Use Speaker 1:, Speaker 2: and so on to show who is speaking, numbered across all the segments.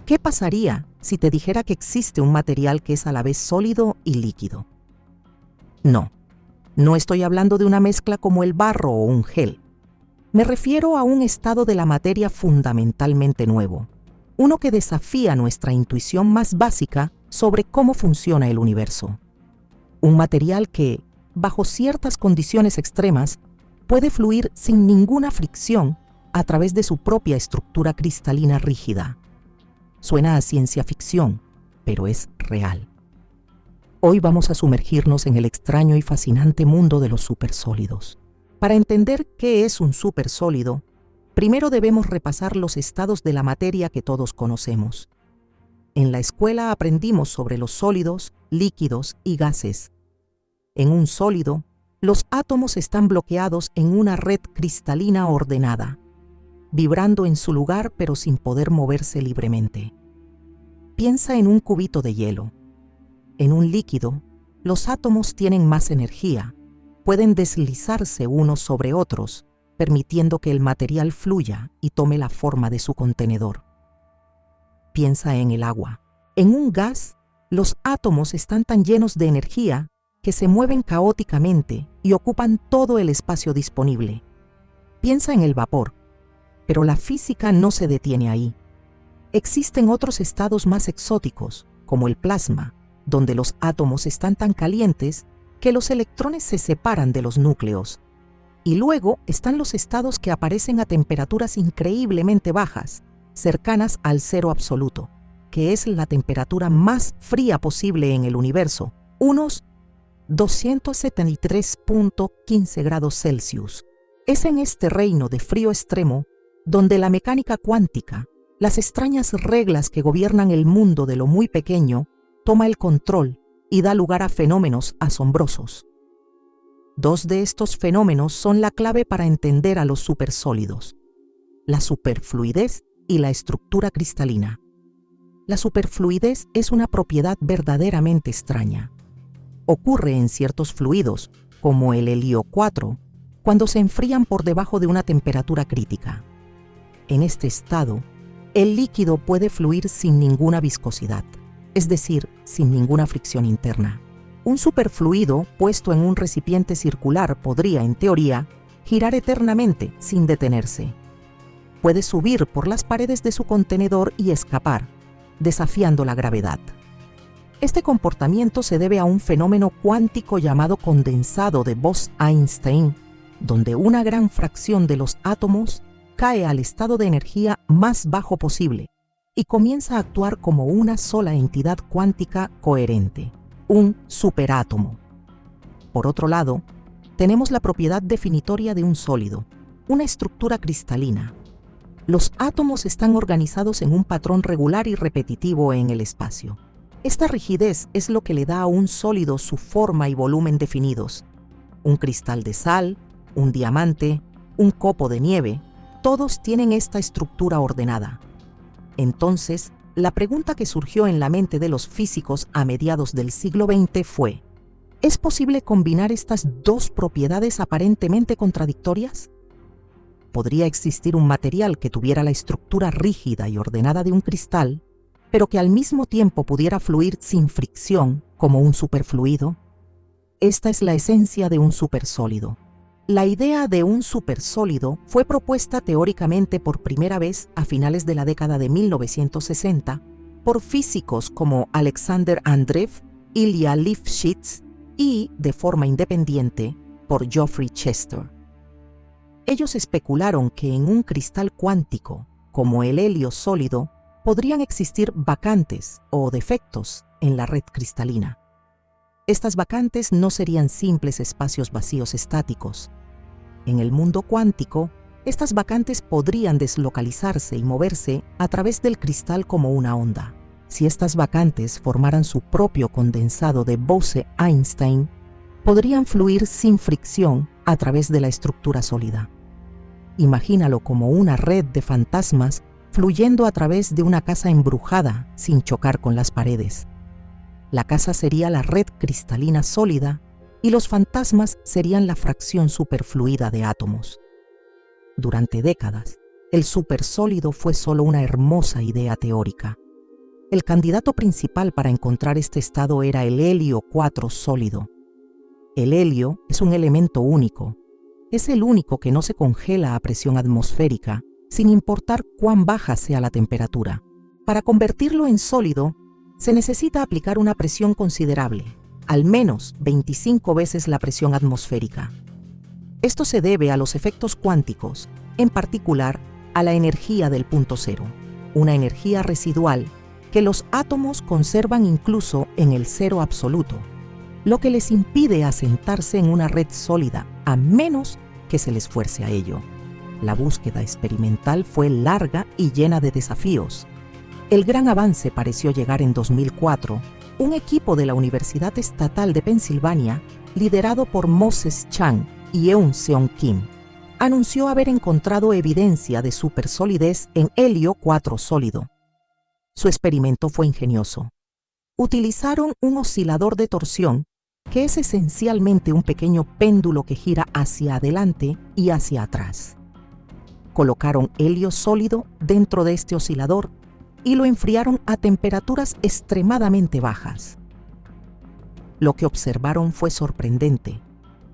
Speaker 1: ¿Qué pasaría si te dijera que existe un material que es a la vez sólido y líquido? No estoy hablando de una mezcla como el barro o un gel. Me refiero a un estado de la materia fundamentalmente nuevo, uno que desafía nuestra intuición más básica sobre cómo funciona el universo. Un material que, bajo ciertas condiciones extremas, puede fluir sin ninguna fricción a través de su propia estructura cristalina rígida. Suena a ciencia ficción, pero es real. Hoy vamos a sumergirnos en el extraño y fascinante mundo de los supersólidos. Para entender qué es un supersólido, primero debemos repasar los estados de la materia que todos conocemos. En la escuela aprendimos sobre los sólidos, líquidos y gases. En un sólido, los átomos están bloqueados en una red cristalina ordenada, vibrando en su lugar pero sin poder moverse libremente. Piensa en un cubito de hielo. En un líquido, los átomos tienen más energía, pueden deslizarse unos sobre otros, permitiendo que el material fluya y tome la forma de su contenedor. Piensa en el agua. En un gas, los átomos están tan llenos de energía que se mueven caóticamente y ocupan todo el espacio disponible. Piensa en el vapor, pero la física no se detiene ahí. Existen otros estados más exóticos, como el plasma, donde los átomos están tan calientes que los electrones se separan de los núcleos. Y luego están los estados que aparecen a temperaturas increíblemente bajas, cercanas al cero absoluto, que es la temperatura más fría posible en el universo, unos 273.15 grados Celsius. Es en este reino de frío extremo donde la mecánica cuántica, las extrañas reglas que gobiernan el mundo de lo muy pequeño, toma el control y da lugar a fenómenos asombrosos. Dos de estos fenómenos son la clave para entender a los supersólidos: la superfluidez y la estructura cristalina. La superfluidez es una propiedad verdaderamente extraña. Ocurre en ciertos fluidos, como el helio 4, cuando se enfrían por debajo de una temperatura crítica. En este estado, el líquido puede fluir sin ninguna viscosidad, es decir, sin ninguna fricción interna. Un superfluido puesto en un recipiente circular podría, en teoría, girar eternamente sin detenerse. Puede subir por las paredes de su contenedor y escapar, desafiando la gravedad. Este comportamiento se debe a un fenómeno cuántico llamado condensado de Bose-Einstein, donde una gran fracción de los átomos cae al estado de energía más bajo posible y comienza a actuar como una sola entidad cuántica coherente, un superátomo. Por otro lado, tenemos la propiedad definitoria de un sólido, una estructura cristalina. Los átomos están organizados en un patrón regular y repetitivo en el espacio. Esta rigidez es lo que le da a un sólido su forma y volumen definidos. Un cristal de sal, un diamante, un copo de nieve, todos tienen esta estructura ordenada. Entonces, la pregunta que surgió en la mente de los físicos a mediados del siglo XX fue: ¿es posible combinar estas dos propiedades aparentemente contradictorias? ¿Podría existir un material que tuviera la estructura rígida y ordenada de un cristal, pero que al mismo tiempo pudiera fluir sin fricción como un superfluido? Esta es la esencia de un supersólido. La idea de un supersólido fue propuesta teóricamente por primera vez a finales de la década de 1960 por físicos como Alexander Andreev, Ilya Lifshitz y, de forma independiente, por Geoffrey Chester. Ellos especularon que en un cristal cuántico, como el helio sólido, podrían existir vacantes o defectos en la red cristalina. Estas vacantes no serían simples espacios vacíos estáticos. En el mundo cuántico, estas vacantes podrían deslocalizarse y moverse a través del cristal como una onda. Si estas vacantes formaran su propio condensado de Bose-Einstein, podrían fluir sin fricción a través de la estructura sólida. Imagínalo como una red de fantasmas fluyendo a través de una casa embrujada sin chocar con las paredes. La casa sería la red cristalina sólida y los fantasmas serían la fracción superfluida de átomos. Durante décadas, el supersólido fue solo una hermosa idea teórica, El candidato principal para encontrar este estado era el helio 4 sólido. El helio es un elemento único. Es el único que no se congela a presión atmosférica, sin importar cuán baja sea la temperatura. Para convertirlo en sólido, se necesita aplicar una presión considerable, al menos 25 veces la presión atmosférica. Esto se debe a los efectos cuánticos, en particular a la energía del punto cero, una energía residual que los átomos conservan incluso en el cero absoluto, lo que les impide asentarse en una red sólida, a menos que se les fuerce a ello. La búsqueda experimental fue larga y llena de desafíos. El gran avance pareció llegar en 2004. Un equipo de la Universidad Estatal de Pensilvania, liderado por Moses Chan y Eun Seong Kim, anunció haber encontrado evidencia de supersolidez en helio 4 sólido. Su experimento fue ingenioso. Utilizaron un oscilador de torsión, que es esencialmente un pequeño péndulo que gira hacia adelante y hacia atrás. Colocaron helio sólido dentro de este oscilador y lo enfriaron a temperaturas extremadamente bajas. Lo que observaron fue sorprendente.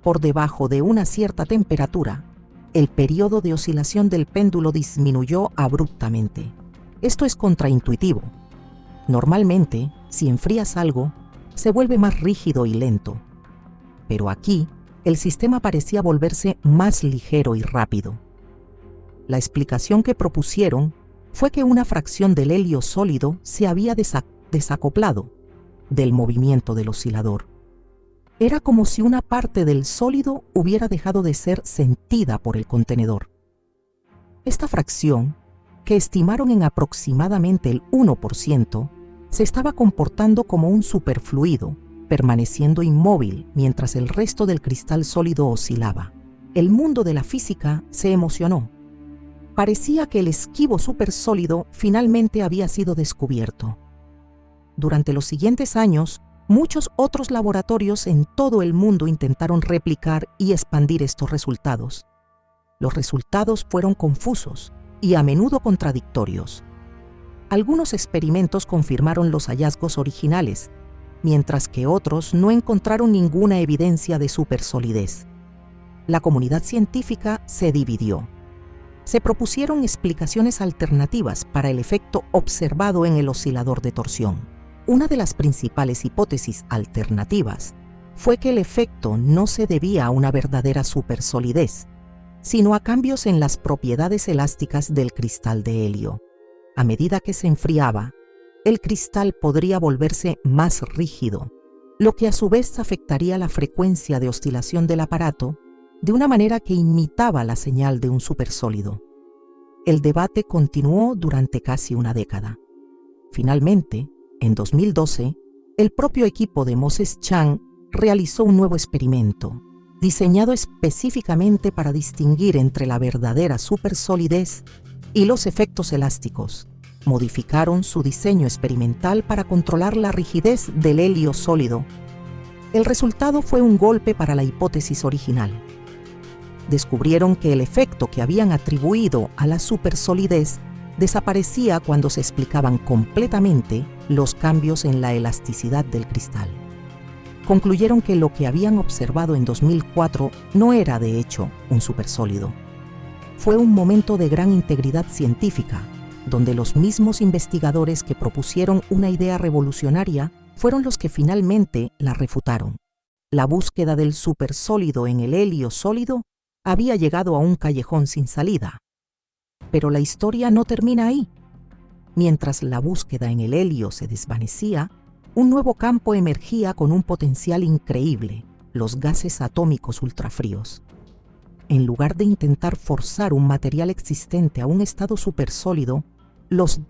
Speaker 1: Por debajo de una cierta temperatura, el periodo de oscilación del péndulo disminuyó abruptamente. Esto es contraintuitivo. Normalmente, si enfrías algo, se vuelve más rígido y lento. Pero aquí, el sistema parecía volverse más ligero y rápido. La explicación que propusieron fue que una fracción del helio sólido se había desacoplado del movimiento del oscilador. Era como si una parte del sólido hubiera dejado de ser sentida por el contenedor. Esta fracción, que estimaron en aproximadamente el 1%, se estaba comportando como un superfluido, permaneciendo inmóvil mientras el resto del cristal sólido oscilaba. El mundo de la física se emocionó. Parecía que el esquivo supersólido finalmente había sido descubierto. Durante los siguientes años, muchos otros laboratorios en todo el mundo intentaron replicar y expandir estos resultados. Los resultados fueron confusos y a menudo contradictorios. Algunos experimentos confirmaron los hallazgos originales, mientras que otros no encontraron ninguna evidencia de supersolidez. La comunidad científica se dividió. Se propusieron explicaciones alternativas para el efecto observado en el oscilador de torsión. Una de las principales hipótesis alternativas fue que el efecto no se debía a una verdadera supersolidez, sino a cambios en las propiedades elásticas del cristal de helio. A medida que se enfriaba, el cristal podría volverse más rígido, lo que a su vez afectaría la frecuencia de oscilación del aparato de una manera que imitaba la señal de un supersólido. El debate continuó durante casi una década. Finalmente, en 2012, el propio equipo de Moses Chan realizó un nuevo experimento, diseñado específicamente para distinguir entre la verdadera supersolidez y los efectos elásticos. Modificaron su diseño experimental para controlar la rigidez del helio sólido. El resultado fue un golpe para la hipótesis original. Descubrieron que el efecto que habían atribuido a la supersolidez desaparecía cuando se explicaban completamente los cambios en la elasticidad del cristal. Concluyeron que lo que habían observado en 2004 no era, de hecho, un supersólido. Fue un momento de gran integridad científica, donde los mismos investigadores que propusieron una idea revolucionaria fueron los que finalmente la refutaron. La búsqueda del supersólido en el helio sólido había llegado a un callejón sin salida. Pero la historia no termina ahí. Mientras la búsqueda en el helio se desvanecía, un nuevo campo emergía con un potencial increíble: los gases atómicos ultrafríos. En lugar de intentar forzar un material existente a un estado supersólido, los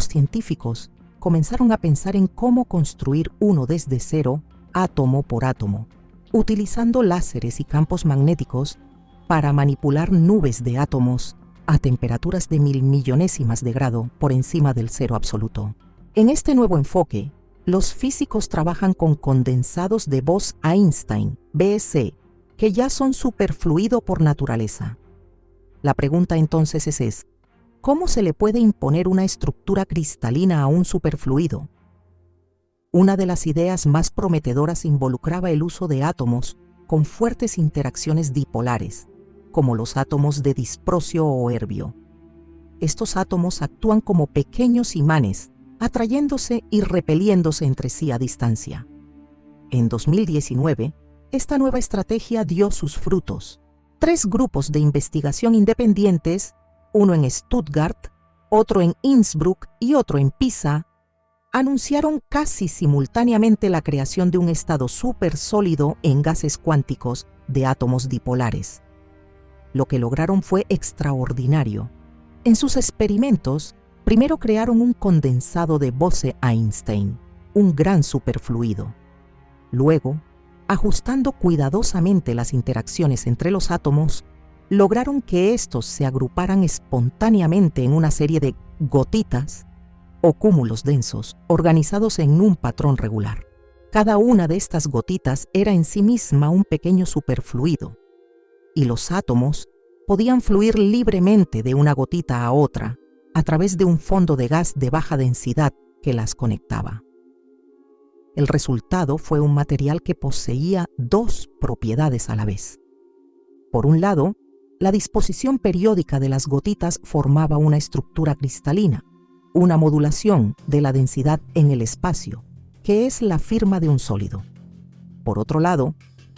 Speaker 1: científicos comenzaron a pensar en cómo construir uno desde cero, átomo por átomo, utilizando láseres y campos magnéticos para manipular nubes de átomos a temperaturas de 1000 millonésimas de grado por encima del cero absoluto. En este nuevo enfoque, los físicos trabajan con condensados de Bose-Einstein, BSE, que ya son superfluido por naturaleza. La pregunta entonces es: ¿Cómo se le puede imponer una estructura cristalina a un superfluido? Una de las ideas más prometedoras involucraba el uso de átomos con fuertes interacciones dipolares, como los átomos de disprosio o herbio. Estos átomos actúan como pequeños imanes, atrayéndose y repeliéndose entre sí a distancia. En 2019, esta nueva estrategia dio sus frutos. 3 grupos de investigación independientes, uno en Stuttgart, otro en Innsbruck y otro en Pisa, anunciaron casi simultáneamente la creación de un estado supersólido en gases cuánticos de átomos dipolares. Lo que lograron fue extraordinario. En sus experimentos, primero crearon un condensado de Bose-Einstein, un gran superfluido. Luego, ajustando cuidadosamente las interacciones entre los átomos, lograron que estos se agruparan espontáneamente en una serie de gotitas o cúmulos densos organizados en un patrón regular. Cada una de estas gotitas era en sí misma un pequeño superfluido, y los átomos podían fluir libremente de una gotita a otra a través de un fondo de gas de baja densidad que las conectaba. El resultado fue un material que poseía 2 propiedades a la vez. Por un lado, la disposición periódica de las gotitas formaba una estructura cristalina, una modulación de la densidad en el espacio, que es la firma de un sólido. Por otro lado,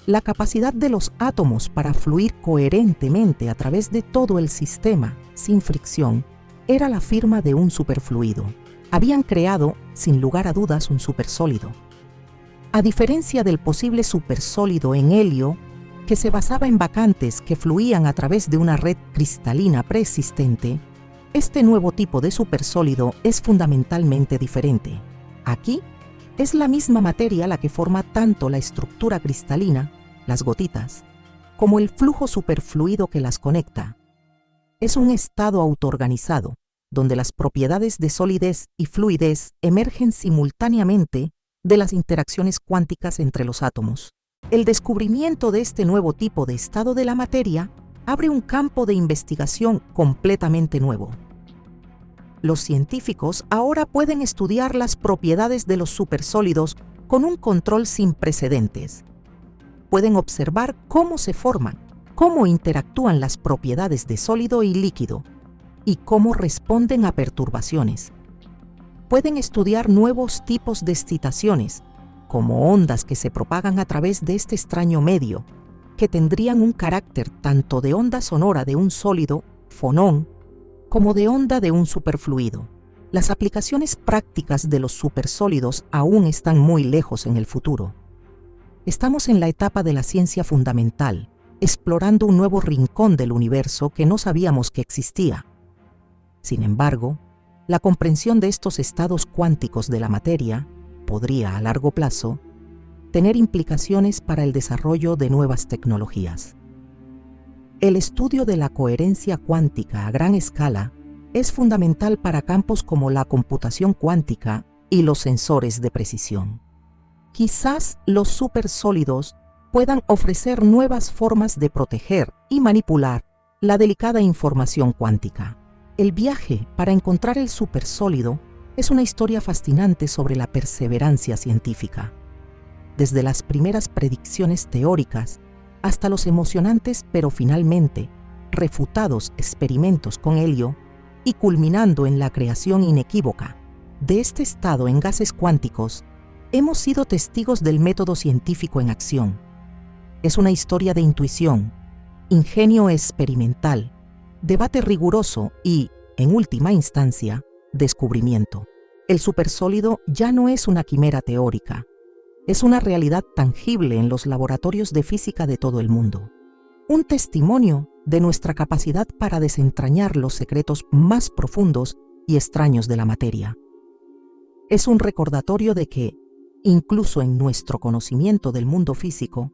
Speaker 1: la capacidad de los átomos para fluir coherentemente a través de todo el sistema, sin fricción, era la firma de un superfluido. Habían creado, sin lugar a dudas, un supersólido. A diferencia del posible supersólido en helio, que se basaba en vacantes que fluían a través de una red cristalina preexistente, este nuevo tipo de supersólido es fundamentalmente diferente. Aquí, es la misma materia la que forma tanto la estructura cristalina, las gotitas, como el flujo superfluido que las conecta. Es un estado autoorganizado, donde las propiedades de solidez y fluidez emergen simultáneamente de las interacciones cuánticas entre los átomos. El descubrimiento de este nuevo tipo de estado de la materia abre un campo de investigación completamente nuevo. Los científicos ahora pueden estudiar las propiedades de los supersólidos con un control sin precedentes. Pueden observar cómo se forman, cómo interactúan las propiedades de sólido y líquido, y cómo responden a perturbaciones. Pueden estudiar nuevos tipos de excitaciones, como ondas que se propagan a través de este extraño medio, que tendrían un carácter tanto de onda sonora de un sólido, fonón, como de onda de un superfluido. Las aplicaciones prácticas de los supersólidos aún están muy lejos en el futuro. Estamos en la etapa de la ciencia fundamental, explorando un nuevo rincón del universo que no sabíamos que existía. Sin embargo, la comprensión de estos estados cuánticos de la materia podría, a largo plazo, tener implicaciones para el desarrollo de nuevas tecnologías. El estudio de la coherencia cuántica a gran escala es fundamental para campos como la computación cuántica y los sensores de precisión. Quizás los supersólidos puedan ofrecer nuevas formas de proteger y manipular la delicada información cuántica. El viaje para encontrar el supersólido es una historia fascinante sobre la perseverancia científica. Desde las primeras predicciones teóricas hasta los emocionantes pero finalmente refutados experimentos con helio y culminando en la creación inequívoca de este estado en gases cuánticos, hemos sido testigos del método científico en acción. Es una historia de intuición, ingenio experimental, debate riguroso y, en última instancia, descubrimiento. El supersólido ya no es una quimera teórica, es una realidad tangible en los laboratorios de física de todo el mundo. Un testimonio de nuestra capacidad para desentrañar los secretos más profundos y extraños de la materia. Es un recordatorio de que, incluso en nuestro conocimiento del mundo físico,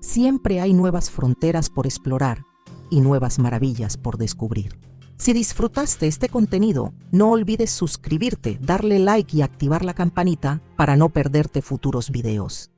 Speaker 1: siempre hay nuevas fronteras por explorar y nuevas maravillas por descubrir. Si disfrutaste este contenido, no olvides suscribirte, darle like y activar la campanita para no perderte futuros videos.